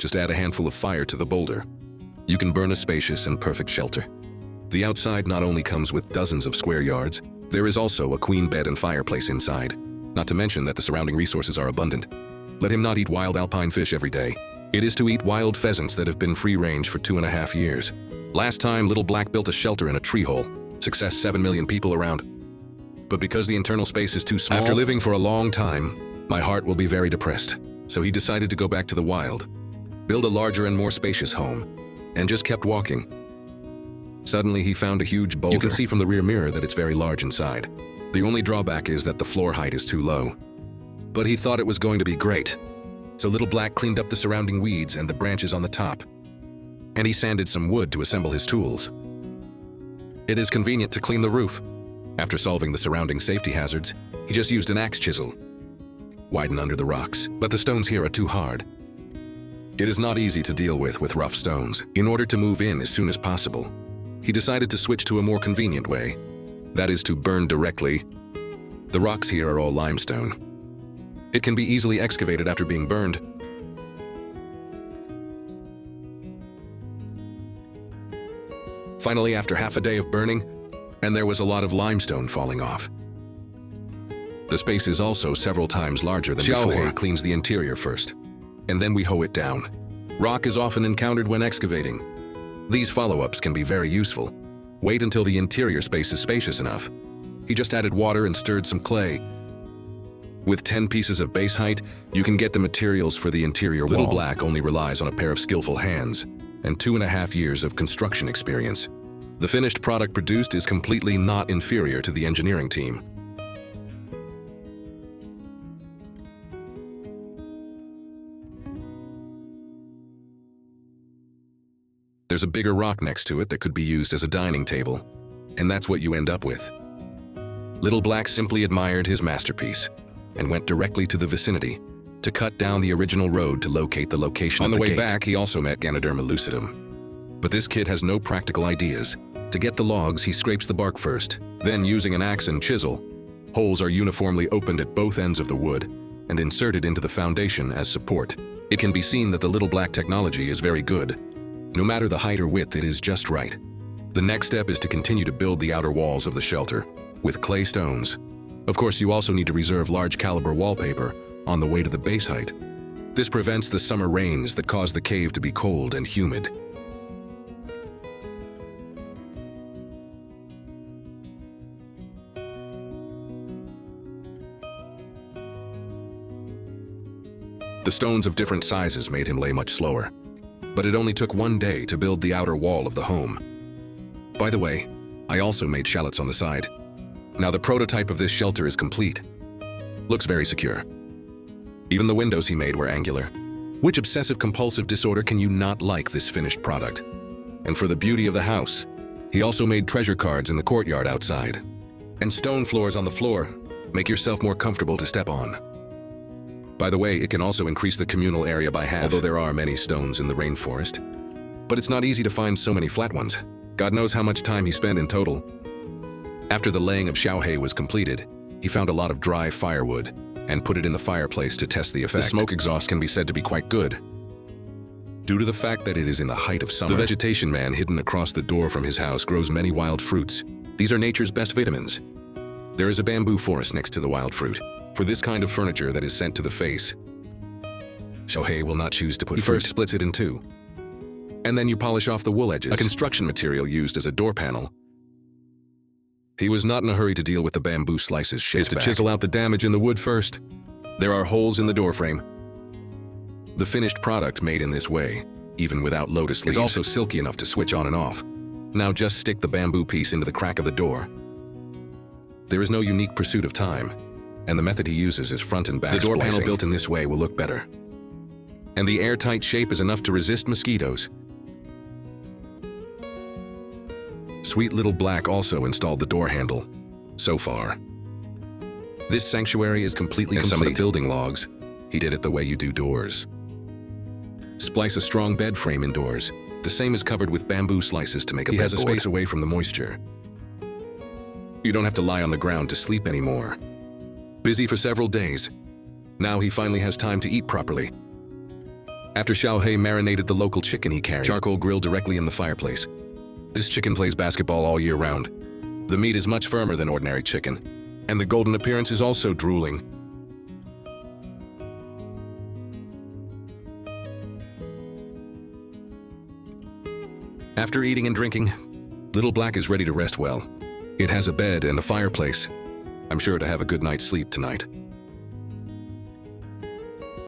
Just add a handful of fire to the boulder. You can burn a spacious and perfect shelter. The outside not only comes with dozens of square yards, there is also a queen bed and fireplace inside. Not to mention that the surrounding resources are abundant. Let him not eat wild alpine fish every day. It is to eat wild pheasants that have been free range for 2.5 years. Last time, Little Black built a shelter in a tree hole. Success, 7 million people around. But because the internal space is too small, after living for a long time, my heart will be very depressed. So he decided to go back to the wild, build a larger and more spacious home, and just kept walking. Suddenly, he found a huge boulder. You can see from the rear mirror that it's very large inside. The only drawback is that the floor height is too low. But he thought it was going to be great. So Little Black cleaned up the surrounding weeds and the branches on the top. And he sanded some wood to assemble his tools. It is convenient to clean the roof. After solving the surrounding safety hazards, he just used an axe chisel. Widen under the rocks, but the stones here are too hard. It is not easy to deal with rough stones. In order to move in as soon as possible, he decided to switch to a more convenient way. That is to burn directly. The rocks here are all limestone. It can be easily excavated after being burned. Finally, after half a day of burning, and there was a lot of limestone falling off. The space is also several times larger than before. Cleans the interior first, and then we hoe it down. Rock is often encountered when excavating. These follow-ups can be very useful. Wait until the interior space is spacious enough. He just added water and stirred some clay. With 10 pieces of base height, you can get the materials for the interior wall. Little Black only relies on a pair of skillful hands and 2.5 years of construction experience. The finished product produced is completely not inferior to the engineering team. There's a bigger rock next to it that could be used as a dining table, and that's what you end up with. Little Black simply admired his masterpiece and went directly to the vicinity to cut down the original road to locate the location of the gate. On the way back, he also met Ganoderma lucidum. But this kid has no practical ideas. To get the logs, he scrapes the bark first. Then, using an axe and chisel, holes are uniformly opened at both ends of the wood and inserted into the foundation as support. It can be seen that the Little Black technology is very good. No matter the height or width, it is just right. The next step is to continue to build the outer walls of the shelter with clay stones. Of course, you also need to reserve large caliber wallpaper on the way to the base height. This prevents the summer rains that cause the cave to be cold and humid. The stones of different sizes made him lay much slower. But it only took 1 day to build the outer wall of the home. By the way, I also made shallots on the side. Now the prototype of this shelter is complete. Looks very secure. Even the windows he made were angular. Which obsessive-compulsive disorder can you not like this finished product? And for the beauty of the house, he also made treasure cards in the courtyard outside. And stone floors on the floor. Make yourself more comfortable to step on. By the way, it can also increase the communal area by half, although there are many stones in the rainforest. But it's not easy to find so many flat ones. God knows how much time he spent in total. After the laying of Xiaohei was completed, he found a lot of dry firewood and put it in the fireplace to test the effect. The smoke exhaust can be said to be quite good. Due to the fact that it is in the height of summer, the vegetation man hidden across the door from his house grows many wild fruits. These are nature's best vitamins. There is a bamboo forest next to the wild fruit. For this kind of furniture that is sent to the face, Xiaohei will not choose to put fruit. He first splits it in two. And then you polish off the wool edges, a construction material used as a door panel. He was not in a hurry to deal with the bamboo slices shaped back. To chisel out the damage in the wood first. There are holes in the door frame. The finished product made in this way, even without lotus leaves, is also silky enough to switch on and off. Now just stick the bamboo piece into the crack of the door. There is no unique pursuit of time, and the method he uses is front and back splicing. The door panel built in this way will look better. And the airtight shape is enough to resist mosquitoes. Sweet Little Black also installed the door handle. So far, this sanctuary is completely complete. Some of the building logs, he did it the way you do doors. Splice a strong bed frame indoors. The same is covered with bamboo slices to make a bed board. He has a space away from the moisture. You don't have to lie on the ground to sleep anymore. Busy for several days. Now he finally has time to eat properly. After Xiaohei marinated the local chicken he carried, charcoal grilled directly in the fireplace. This chicken plays basketball all year round. The meat is much firmer than ordinary chicken, and the golden appearance is also drooling. After eating and drinking, Little Black is ready to rest well. It has a bed and a fireplace. I'm sure to have a good night's sleep tonight.